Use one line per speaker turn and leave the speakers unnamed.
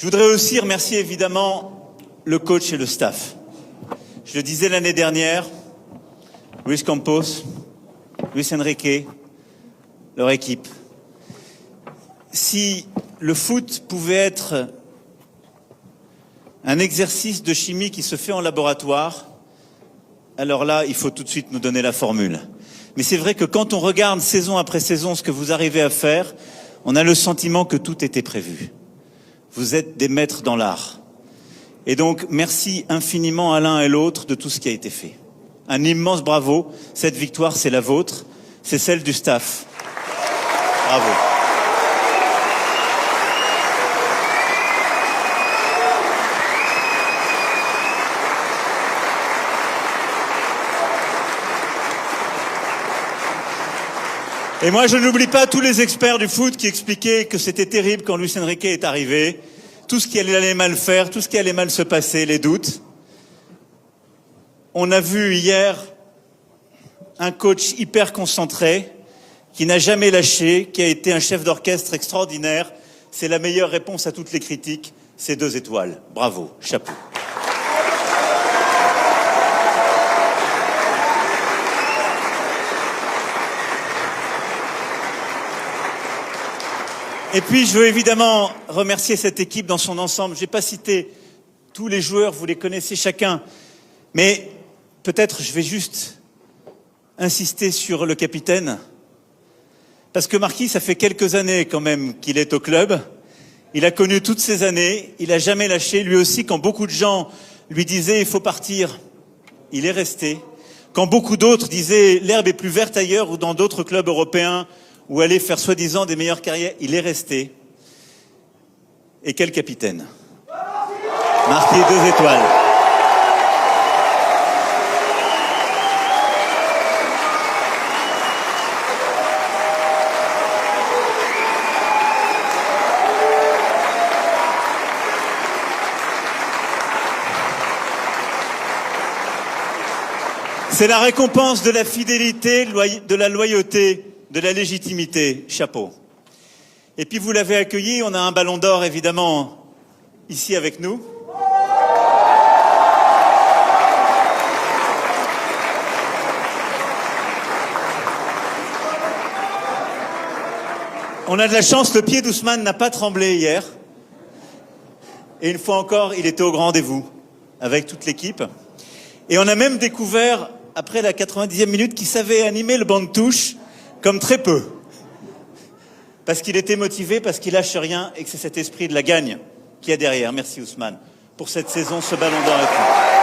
voudrais aussi remercier évidemment le coach et le staff. Je le disais l'année dernière, Luis Campos, Luis Enrique, leur équipe. Si le foot pouvait être un exercice de chimie qui se fait en laboratoire, alors là, il faut tout de suite nous donner la formule. Mais c'est vrai que quand on regarde saison après saison ce que vous arrivez à faire, on a le sentiment que tout était prévu. Vous êtes des maîtres dans l'art. Et donc, merci infiniment à l'un et l'autre de tout ce qui a été fait. Un immense bravo. Cette victoire, c'est la vôtre. C'est celle du staff. Bravo. Et moi, je n'oublie pas tous les experts du foot qui expliquaient que c'était terrible quand Luis Enrique est arrivé. Tout ce qui allait mal faire, tout ce qui allait mal se passer, les doutes. On a vu hier un coach hyper concentré, qui n'a jamais lâché, qui a été un chef d'orchestre extraordinaire. C'est la meilleure réponse à toutes les critiques. C'est 2 étoiles. Bravo, chapeau. Et puis, je veux évidemment remercier cette équipe dans son ensemble. Je n'ai pas cité tous les joueurs, vous les connaissez chacun. Mais peut-être je vais juste insister sur le capitaine. Parce que Marquis, ça fait quelques années quand même qu'il est au club. Il a connu toutes ces années. Il n'a jamais lâché. Lui aussi, quand beaucoup de gens lui disaient « il faut partir », il est resté. Quand beaucoup d'autres disaient « l'herbe est plus verte ailleurs » ou dans d'autres clubs européens, ou aller faire soi-disant des meilleures carrières, il est resté. Et quel capitaine. Marqué 2 étoiles. C'est la récompense de la fidélité, de la loyauté, de la légitimité. Chapeau. Et puis vous l'avez accueilli, on a un ballon d'or évidemment ici avec nous. On a de la chance, le pied d'Ousmane n'a pas tremblé hier. Et une fois encore, il était au grand rendez-vous avec toute l'équipe. Et on a même découvert, après la 90e minute, qu'il savait animer le banc de touche comme très peu. Parce qu'il était motivé, parce qu'il lâche rien et que c'est cet esprit de la gagne qu'il y a derrière. Merci Ousmane pour cette saison, ce ballon d'or et tout.